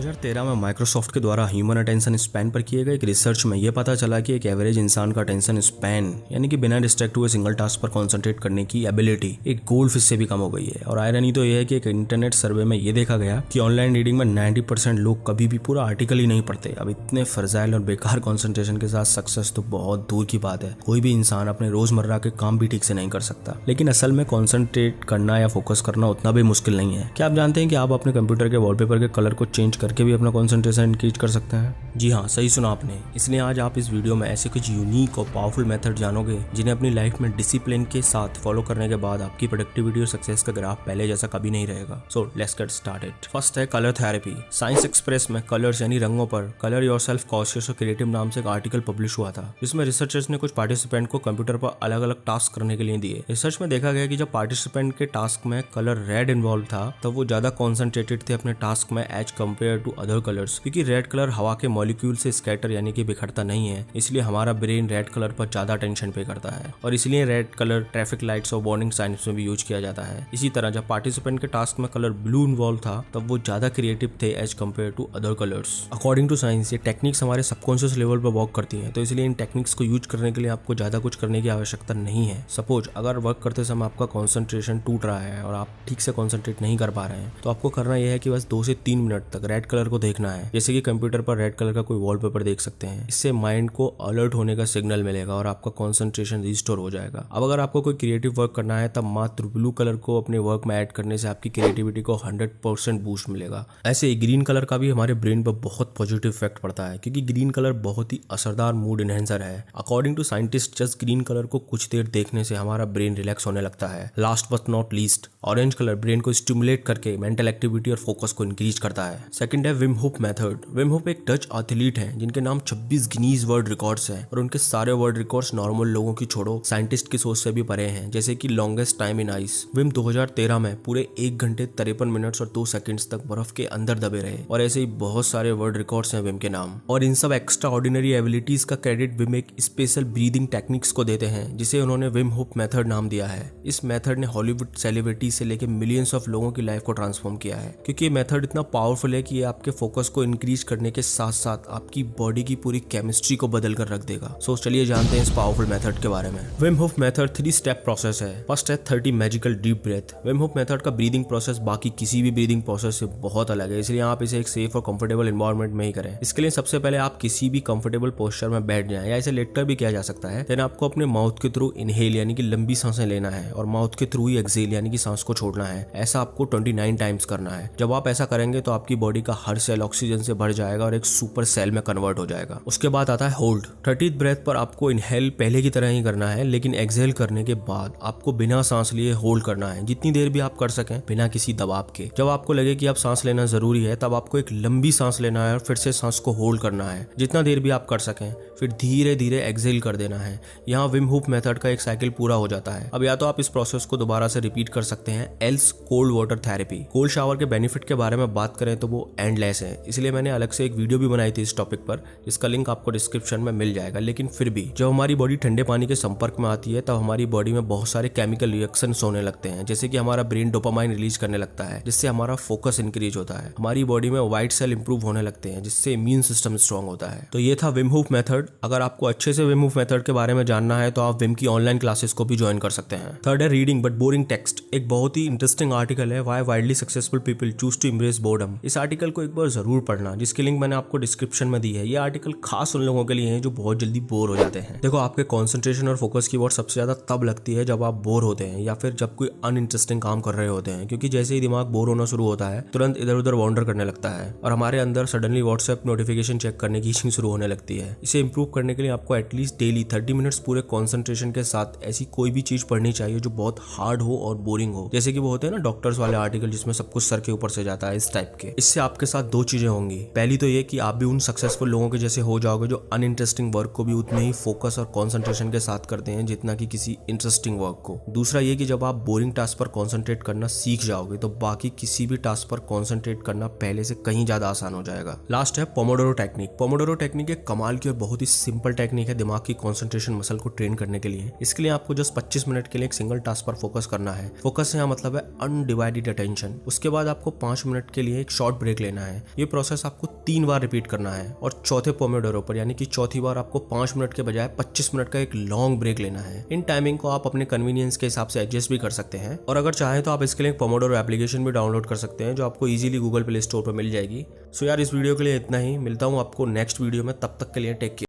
2013 में माइक्रोसॉफ्ट के द्वारा ह्यूमन अटेंशन स्पैन पर किए गए एक रिसर्च में यह पता चला कि एक एवरेज इंसान का अटेंशन स्पैन यानी कि बिना डिस्ट्रैक्ट हुए सिंगल टास्क पर कंसंट्रेट करने की एबिलिटी एक गोल्ड फिश से भी कम हो गई है। और आयरनी तो यह है कि एक इंटरनेट सर्वे में यह देखा गया कि ऑनलाइन रीडिंग में 90% लोग कभी भी पूरा आर्टिकल ही नहीं पढ़ते। अब इतने फर्जाइल और बेकार कॉन्सेंट्रेशन के साथ सक्सेस तो बहुत दूर की बात है। कोई भी इंसान अपने रोजमर्रा के काम भी ठीक से नहीं कर सकता। लेकिन असल में कॉन्सेंट्रेट करना या फोकस करना उतना भी मुश्किल नहीं है। क्या आप जानते हैं कि आप अपने कंप्यूटर के वॉलपेपर के कलर को चेंज करके भी अपना कंसंट्रेशन इंक्रीज कर सकते हैं? जी हाँ, सही सुना आपने। इसलिए आज आप इस वीडियो में ऐसे कुछ यूनिक और पावरफुल मेथड जानोगे जिन्हें अपनी लाइफ में डिसिप्लिन के साथ फॉलो करने के बाद आपकी प्रोडक्टिविटी और सक्सेस का ग्राफ पहले जैसा कभी नहीं रहेगा। So let's get started. First है कलर थेरेपी। साइंस एक्सप्रेस में कलर्स यानी रंगों पर कलर योरसेल्फ कॉशियस और क्रिएटिव नाम से एक आर्टिकल पब्लिश हुआ था, जिसमें रिसर्चर्स ने कुछ पार्टिसिपेंट को कंप्यूटर पर अलग अलग टास्क करने के लिए दिए। रिसर्च में देखा गया कि जब पार्टिसिपेंट के टास्क में कलर रेड इन्वॉल्व था तब वो ज्यादा कॉन्सेंट्रेटेड थे अपने टास्क में as compare to other colours, क्योंकि रेड कलर हवा के मॉलिक्यूल से स्कैटर यानी कि बिखरता नहीं है, इसलिए हमारा ब्रेन रेड कलर पर ज्यादा अटेंशन पे करता है और इसलिए रेड कलर ट्रैफिक लाइट्स और वार्निंग साइंस में भी यूज किया जाता है। इसी तरह जब पार्टिसिपेंट के टास्क में कलर ब्लू इन्वॉल्व था तब वो ज्यादा क्रिएटिव थे as compare to other colours. According to science ये टेक्निक्स हमारे सबकॉन्शियस लेवल पर वर्क करती हैं, तो इसलिए इन टेक्निक्स को यूज करने के लिए आपको ज्यादा कुछ करने की आवश्यकता नहीं है। सपोज अगर वर्क करते समय आपका कॉन्सेंट्रेशन टूट रहा है और आप ठीक से कॉन्सेंट्रेट नहीं कर पा रहे हैं तो आपको करना यह है कि बस 2 से 3 मिनट तक रेड कलर को देखना है, जैसे कि कंप्यूटर पर रेड कलर का कोई वॉलपेपर देख सकते हैं। इससे माइंड को अलर्ट होने का सिग्नल मिलेगा और आपका कॉन्सेंट्रेशन रिस्टोर हो जाएगा। अब अगर आपको कोई क्रिएटिव वर्क करना है तब मात्र ब्लू कलर को अपने वर्क में ऐड करने से आपकी क्रिएटिविटी को 100% बूस्ट मिलेगा। ऐसे ही ग्रीन कलर का भी हमारे ब्रेन पर बहुत पॉजिटिव इफेक्ट पड़ता है, क्योंकि ग्रीन कलर बहुत ही असरदार मूड इनहेंसर है। According to scientist just green colour को कुछ देर देखने से हमारा ब्रेन रिलैक्स होने लगता है। Last but not least, orange colour brain को स्टिमुलेट करके मेंटल एक्टिविटी और फोकस को इंक्रीज करता है। सेकंड है Vim Hof method. Vim Hoff एक डच एथलीट हैं जिनके नाम 26 गिनीज वर्ल्ड रिकॉर्ड्स हैं और उनके सारे वर्ल्ड रिकॉर्ड्स नॉर्मल लोगों की छोड़ो साइंटिस्ट की सोच से भी परे हैं, जैसे कि longest time in ice. Vim 2013 में पूरे 1 घंटे 53 मिनट्स और 2 सेकंड्स तक बर्फ के अंदर दबे रहे और ऐसे ही बहुत सारे वर्ल्ड रिकॉर्ड्स हैं विम के नाम। और इन सब एक्स्ट्रा ऑर्डिनरी एबिलिटीज का क्रेडिट विम एक स्पेशल ब्रीदिंग टेक्निक्स को देते हैं जिसे उन्होंने विम होफ मेथड नाम दिया है। इस मेथड ने हॉलीवुड सेलिब्रिटी से लेकर मिलियंस ऑफ लोगों की लाइफ को ट्रांसफॉर्म किया है, क्योंकि ये मेथड इतना पावरफुल है कि ये आपके फोकस को इंक्रीज करने के साथ साथ आपकी बॉडी की पूरी केमिस्ट्री को बदल कर रख देगा। सो चलिए जानते हैं इस पावरफुल मेथड के बारे में। Wim Hof method 3 step process है। फर्स्ट है 30 magical deep breath. Wim Hof method का ब्रीदिंग प्रोसेस बाकी किसी भी ब्रीदिंग प्रोसेस से बहुत अलग है, इसलिए आप इसे एक सेफ और कंफर्टेबल एनवायरनमेंट में ही करें। इसके लिए सबसे पहले आप किसी भी कंफर्टेबल पोस्चर में बैठ जाएं, या इसे लेटकर भी किया जा सकता है। देन आपको अपने माउथ के थ्रू इनहेल यानी कि लंबी सांसें लेना है और माउथ के थ्रू ही एक्सहेल यानी कि सांस को छोड़ना है। ऐसा आपको 29 टाइम्स करना है। जब आप ऐसा करेंगे तो आपकी बॉडी का हर सेल ऑक्सीजन से भर जाएगा और एक सुपर सेल में कन्वर्ट हो जाएगा। उसके बाद आता है होल्ड। 30th ब्रेथ पर आपको इनहेल पहले की तरह ही करना है, लेकिन एक्सहेल करने के बाद आपको बिना सांस लिए होल्ड करना है, जितनी देर भी आप कर सकें बिना किसी दबाव के। जब आपको लगे कि अब सांस लेना जरूरी है तब आपको एक लंबी सांस लेना है और फिर से सांस को होल्ड करना है जितना देर भी आप कर सकें, फिर धीरे धीरे एक्सहेल कर देना है। यहाँ विम होफ मेथड का एक साइकिल पूरा हो जाता है। अब या तो आप इस प्रोसेस को दोबारा से रिपीट कर सकते हैं, else cold water therapy. Cold shower के बेनिफिट के बारे में बात करें तो वो एंडलेस है, इसलिए मैंने अलग से एक वीडियो भी बनाई थी इस टॉपिक पर, जिसका लिंक आपको डिस्क्रिप्शन में मिल जाएगा। लेकिन फिर भी जब हमारी बॉडी ठंडे पानी के संपर्क में आती है तब हमारी बॉडी में बहुत सारे केमिकल रिएक्शंस होने लगते हैं, जैसे कि हमारा ब्रेन डोपामाइन रिलीज करने लगता है जिससे हमारा फोकस इंक्रीज होता है। हमारी बॉडी में व्हाइट सेल इंप्रूव होने लगते हैं जिससे इम्यून सिस्टम स्ट्रांग होता है। तो ये था विम होफ मेथड। अगर आपको अच्छे से विम होफ मेथड के बारे में जानना है तो आप विम की ऑनलाइन क्लासेस को भी ज्वाइन कर सकते हैं। थर्ड है रीडिंग बट बोरिंग टेक्स्ट। एक बहुत ही इंटरेस्टिंग आर्टिकल है, why widely successful people choose to embrace boredom. इस आर्टिकल को एक बार जरूर पढ़ना, जिसकी लिंक मैंने आपको डिस्क्रिप्शन में दी है। ये आर्टिकल खास उन लोगों के लिए है जो बहुत जल्दी बोर हो जाते हैं। देखो, आपके कंसंट्रेशन और फोकस की वॉट सबसे ज्यादा तब लगती है जब आप बोर होते हैं या फिर जब कोई अनइंटरेस्टिंग काम कर रहे होते हैं, क्योंकि जैसे ही दिमाग बोर होना शुरू होता है तुरंत इधर उधर वॉन्डर करने लगता है और हमारे अंदर सडनली व्हाट्सएप नोटिफिकेशन चेक करने की इच्छा शुरू होने लगती है। इसे इंप्रूव करने के लिए आपको एटलीस्ट डेली 30 मिनट्स पूरे कॉन्सेंट्रेशन के साथ ऐसी कोई भी चीज पढ़नी चाहिए जो बहुत हार्ड हो और बोरिंग हो, जैसे कि वो होते हैं ना डॉक्टर्स वाले आर्टिकल जिसमें सब कुछ सर के ऊपर से जाता है, इस टाइप के। इससे आपके साथ 2 चीजें होंगी। पहली तो ये कि आप भी उन सक्सेसफुल लोगों के जैसे हो जाओगे जो अनइंटरेस्टिंग वर्क को भी उतने ही फोकस और कंसंट्रेशन के साथ करते हैं जितना कि किसी इंटरेस्टिंग वर्क को। दूसरा ये कि जब आप बोरिंग टास्क पर कंसंट्रेट करना सीख जाओगे तो बाकी किसी भी टास्क पर कंसंट्रेट करना पहले से कहीं ज्यादा आसान हो जाएगा। लास्ट है पोमोडोरो टेक्निक। पोमोडोरो टेक्निक एक कमाल की और बहुत ही सिंपल टेक्निक है दिमाग की कंसंट्रेशन मसल को ट्रेन करने के लिए। इसके लिए आपको जस्ट 25 मिनट के लिए एक सिंगल टास्क पर फोकस करना है। फोकस से यहाँ मतलब है अनडिवाइडेड अटेंशन। उसके बाद आपको 5 मिनट के लिए एक शॉर्ट ब्रेक लेना लेना है। ये प्रोसेस आपको 3 बार रिपीट करना है और चौथे पोमोडोरो पर यानी कि चौथी बार आपको 5 मिनट के बजाय 25 मिनट का एक लॉन्ग ब्रेक लेना है। इन टाइमिंग को आप अपने कन्वीनियंस के हिसाब से एडजस्ट भी कर सकते हैं और अगर चाहें तो आप इसके लिए पोमोडोरो एप्लीकेशन भी डाउनलोड कर सकते हैं जो आपको इजीली गूगल प्ले स्टोर पर मिल जाएगी। सो यार इस वीडियो के लिए इतना ही, मिलता हूँ आपको नेक्स्ट वीडियो में, तब तक के लिए टेक केयर।